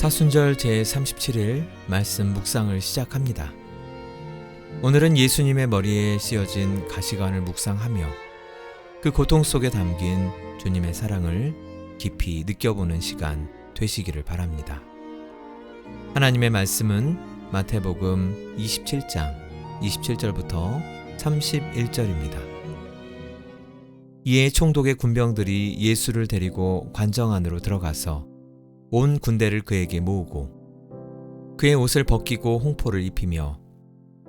사순절 제37일 말씀 묵상을 시작합니다. 오늘은 예수님의 머리에 씌어진 가시관을 묵상하며 그 고통 속에 담긴 주님의 사랑을 깊이 느껴보는 시간 되시기를 바랍니다. 하나님의 말씀은 마태복음 27장 27절부터 31절입니다. 이에 총독의 군병들이 예수를 데리고 관정 안으로 들어가서 온 군대를 그에게 모으고 그의 옷을 벗기고 홍포를 입히며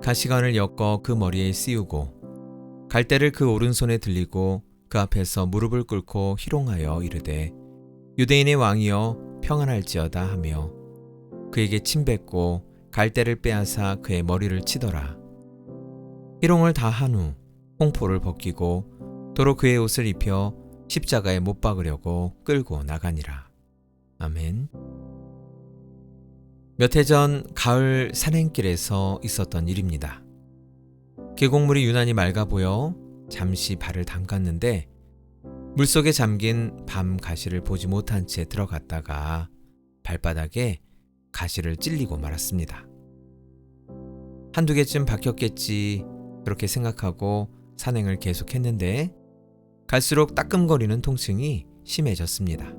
가시관을 엮어 그 머리에 씌우고 갈대를 그 오른손에 들리고 그 앞에서 무릎을 꿇고 희롱하여 이르되 유대인의 왕이여 평안할지어다 하며 그에게 침뱉고 갈대를 빼앗아 그의 머리를 치더라. 희롱을 다 한 후 홍포를 벗기고 도로 그의 옷을 입혀 십자가에 못 박으려고 끌고 나가니라. 아멘. 몇 해 전 가을 산행길에서 있었던 일입니다. 계곡물이 유난히 맑아 보여 잠시 발을 담갔는데 물속에 잠긴 밤 가시를 보지 못한 채 들어갔다가 발바닥에 가시를 찔리고 말았습니다. 한두 개쯤 박혔겠지 그렇게 생각하고 산행을 계속했는데 갈수록 따끔거리는 통증이 심해졌습니다.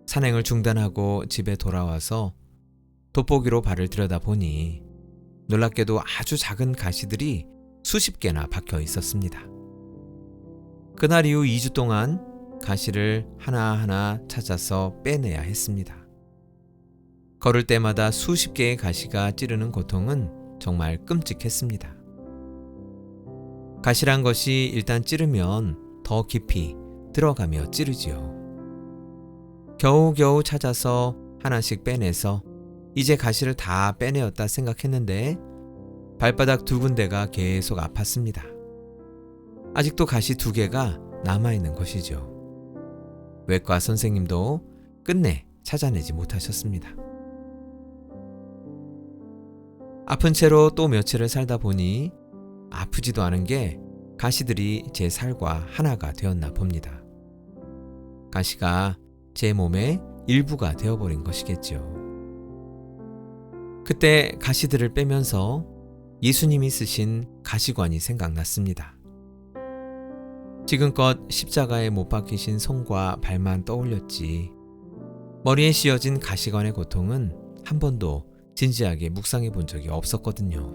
산행을 중단하고 집에 돌아와서 돋보기로 발을 들여다보니 놀랍게도 아주 작은 가시들이 수십 개나 박혀 있었습니다. 그날 이후 2주 동안 가시를 하나하나 찾아서 빼내야 했습니다. 걸을 때마다 수십 개의 가시가 찌르는 고통은 정말 끔찍했습니다. 가시란 것이 일단 찌르면 더 깊이 들어가며 찌르지요. 겨우겨우 찾아서 하나씩 빼내서 이제 가시를 다 빼내었다 생각했는데 발바닥 두 군데가 계속 아팠습니다. 아직도 가시 2개가 남아있는 것이죠. 외과 선생님도 끝내 찾아내지 못하셨습니다. 아픈 채로 또 며칠을 살다 보니 아프지도 않은 게 가시들이 제 살과 하나가 되었나 봅니다. 가시가 제 몸의 일부가 되어버린 것이겠죠. 그때 가시들을 빼면서 예수님이 쓰신 가시관이 생각났습니다. 지금껏 십자가에 못 박히신 손과 발만 떠올렸지 머리에 씌어진 가시관의 고통은 한 번도 진지하게 묵상해 본 적이 없었거든요.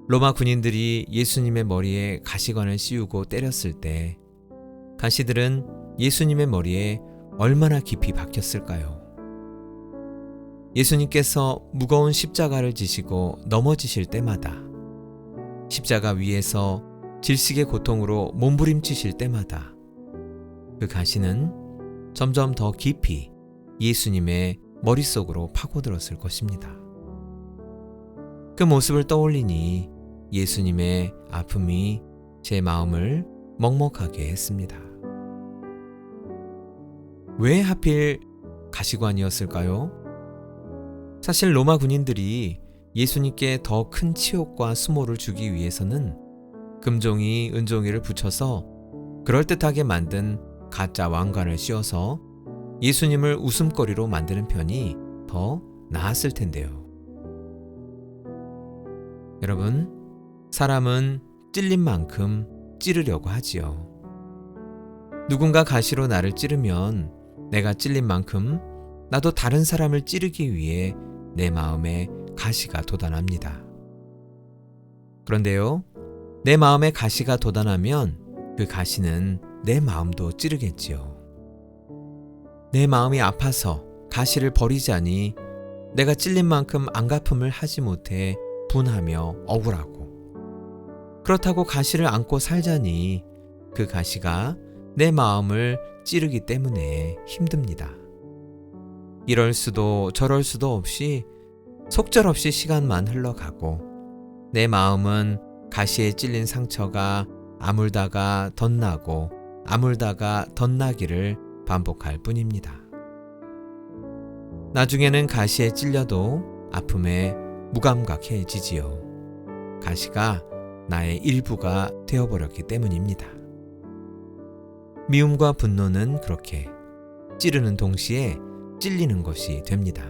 로마 군인들이 예수님의 머리에 가시관을 씌우고 때렸을 때 가시들은 예수님의 머리에 얼마나 깊이 박혔을까요? 예수님께서 무거운 십자가를 지시고 넘어지실 때마다 십자가 위에서 질식의 고통으로 몸부림치실 때마다 그 가시는 점점 더 깊이 예수님의 머릿속으로 파고들었을 것입니다. 그 모습을 떠올리니 예수님의 아픔이 제 마음을 먹먹하게 했습니다. 왜 하필 가시관이었을까요? 사실 로마 군인들이 예수님께 더 큰 치욕과 수모를 주기 위해서는 금종이 은종이를 붙여서 그럴듯하게 만든 가짜 왕관을 씌워서 예수님을 웃음거리로 만드는 편이 더 나았을 텐데요. 여러분, 사람은 찔린 만큼 찌르려고 하지요. 누군가 가시로 나를 찌르면 내가 찔린 만큼 나도 다른 사람을 찌르기 위해 내 마음에 가시가 돋아납니다. 그런데요, 내 마음에 가시가 돋아나면 그 가시는 내 마음도 찌르겠지요. 내 마음이 아파서 가시를 버리자니 내가 찔린 만큼 안갚음을 하지 못해 분하며 억울하고 그렇다고 가시를 안고 살자니 그 가시가 내 마음을 찌르기 때문에 힘듭니다. 이럴 수도 저럴 수도 없이 속절없이 시간만 흘러가고 내 마음은 가시에 찔린 상처가 아물다가 덧나고 아물다가 덧나기를 반복할 뿐입니다. 나중에는 가시에 찔려도 아픔에 무감각해지지요. 가시가 나의 일부가 되어버렸기 때문입니다. 미움과 분노는 그렇게 찌르는 동시에 찔리는 것이 됩니다.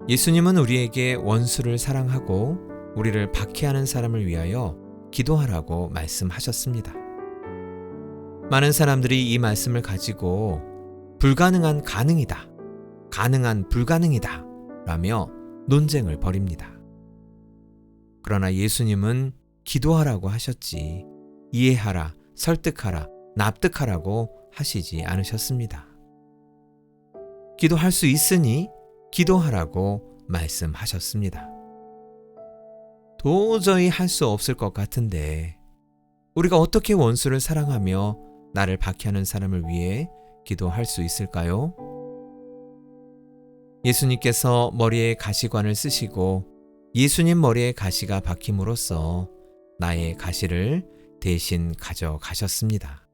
예수님은 우리에게 원수를 사랑하고 우리를 박해하는 사람을 위하여 기도하라고 말씀하셨습니다. 많은 사람들이 이 말씀을 가지고 불가능한 가능이다, 가능한 불가능이다 라며 논쟁을 벌입니다. 그러나 예수님은 기도하라고 하셨지 이해하라, 설득하라, 납득하라고 하시지 않으셨습니다. 기도할 수 있으니 기도하라고 말씀하셨습니다. 도저히 할 수 없을 것 같은데 우리가 어떻게 원수를 사랑하며 나를 박해하는 사람을 위해 기도할 수 있을까요? 예수님께서 머리에 가시관을 쓰시고 예수님 머리에 가시가 박힘으로써 나의 가시를 대신 가져가셨습니다.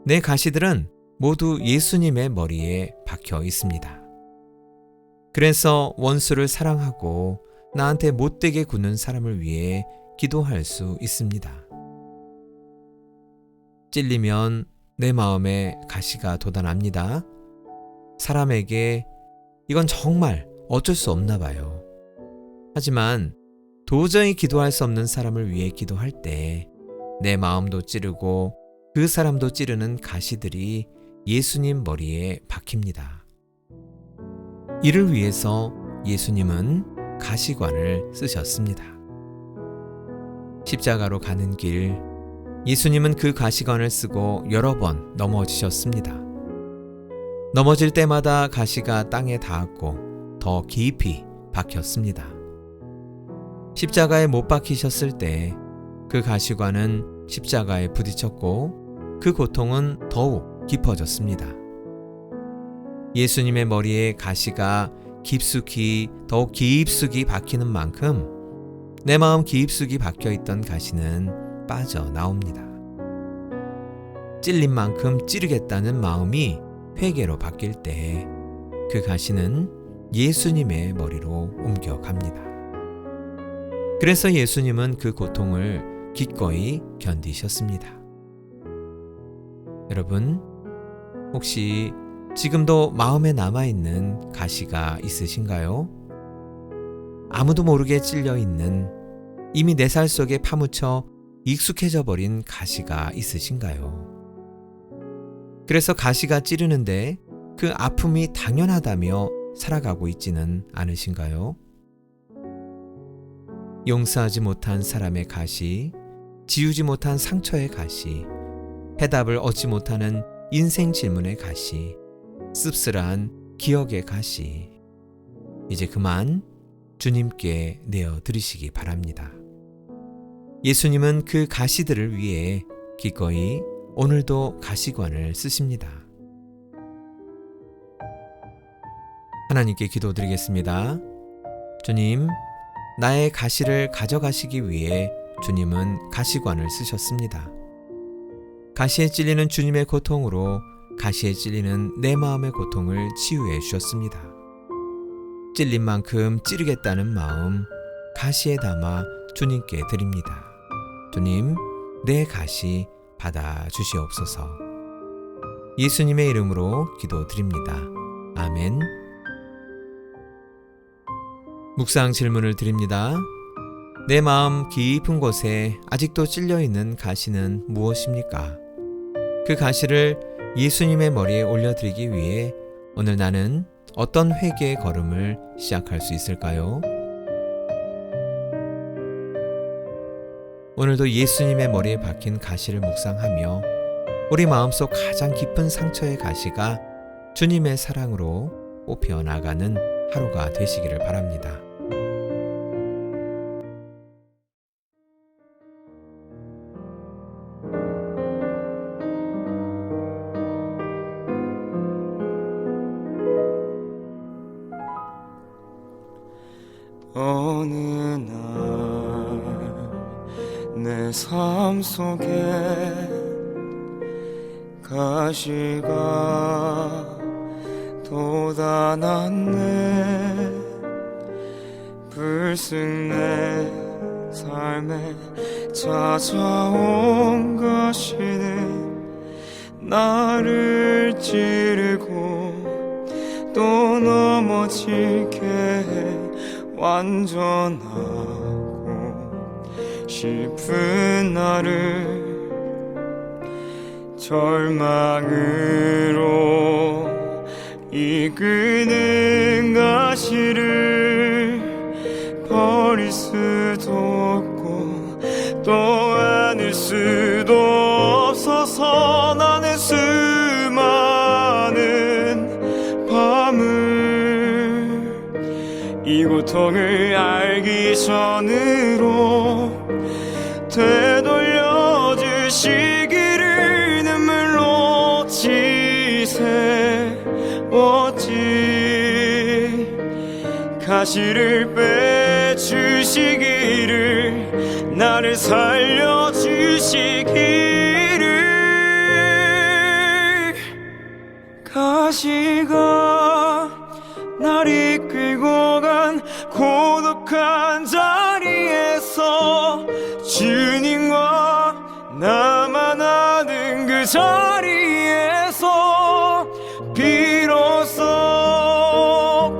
내 가시들은 모두 예수님의 머리에 박혀 있습니다. 그래서 원수를 사랑하고 나한테 못되게 굴는 사람을 위해 기도할 수 있습니다. 찔리면 내 마음에 가시가 돋아납니다. 사람에게 이건 정말 어쩔 수 없나 봐요. 하지만 도저히 기도할 수 없는 사람을 위해 기도할 때 내 마음도 찌르고 그 사람도 찌르는 가시들이 예수님 머리에 박힙니다. 이를 위해서 예수님은 가시관을 쓰셨습니다. 십자가로 가는 길, 예수님은 그 가시관을 쓰고 여러 번 넘어지셨습니다. 넘어질 때마다 가시가 땅에 닿았고 더 깊이 박혔습니다. 십자가에 못 박히셨을 때 그 가시관은 십자가에 부딪혔고 그 고통은 더욱 깊어졌습니다. 예수님의 머리에 가시가 더욱 깊숙이 박히는 만큼 내 마음 깊숙이 박혀있던 가시는 빠져나옵니다. 찔린 만큼 찌르겠다는 마음이 회개로 바뀔 때 그 가시는 예수님의 머리로 옮겨갑니다. 그래서 예수님은 그 고통을 기꺼이 견디셨습니다. 여러분, 혹시 지금도 마음에 남아있는 가시가 있으신가요? 아무도 모르게 찔려있는, 이미 내 살 속에 파묻혀 익숙해져 버린 가시가 있으신가요? 그래서 가시가 찌르는데 그 아픔이 당연하다며 살아가고 있지는 않으신가요? 용서하지 못한 사람의 가시, 지우지 못한 상처의 가시, 해답을 얻지 못하는 인생 질문의 가시, 씁쓸한 기억의 가시, 이제 그만 주님께 내어드리시기 바랍니다. 예수님은 그 가시들을 위해 기꺼이 오늘도 가시관을 쓰십니다. 하나님께 기도드리겠습니다. 주님, 나의 가시를 가져가시기 위해 주님은 가시관을 쓰셨습니다. 가시에 찔리는 주님의 고통으로 가시에 찔리는 내 마음의 고통을 치유해 주셨습니다. 찔린 만큼 찌르겠다는 마음 가시에 담아 주님께 드립니다. 주님, 내 가시 받아 주시옵소서. 예수님의 이름으로 기도드립니다. 아멘. 묵상 질문을 드립니다. 내 마음 깊은 곳에 아직도 찔려있는 가시는 무엇입니까? 그 가시를 예수님의 머리에 올려드리기 위해 오늘 나는 어떤 회개의 걸음을 시작할 수 있을까요? 오늘도 예수님의 머리에 박힌 가시를 묵상하며 우리 마음속 가장 깊은 상처의 가시가 주님의 사랑으로 뽑혀 나가는 하루가 되시기를 바랍니다. 어느 날 내 삶 속에 가시가 돋아났네. 불쑥 내 삶에 찾아온 가시는 나를 찌르고 또 넘어지게 해 완전하고 싶은 나를 절망으로 이끄는 가시를 버릴 수도 없고 또 안을 수도 없어서 나는 수많은 밤을 이 고통을 알기 전으로 되돌려 주시기를 눈물로 지새웠지 가시를 빼주시기를 나를 살려주시기를 가시가 날 이끌고 간 고독한 자리에서 주님과 나만 아는 그 자리에서 비로소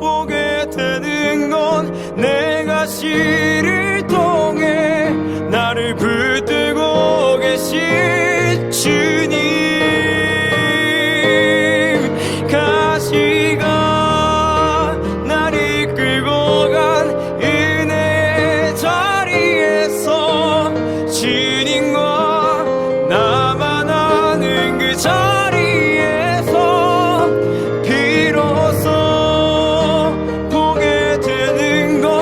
보게 되는 건 내 가시를 통해 나를 붙들고 계신 주님 가시가 날 이끌고 간 은혜의 자리에서 주님과 나만 아는 그 자리에서 비로소 보게 되는 건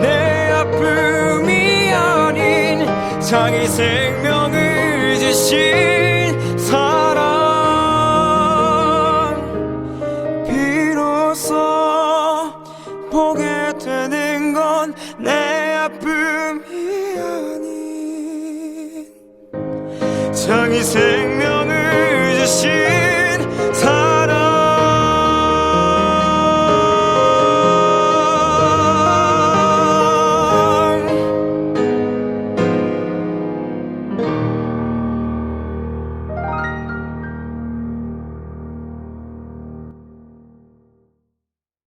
내 아픔이 아닌 자기 생명을 주신 사랑 비로소 보게 되는 건 내 아픔이 아닌 자기 생명을 주신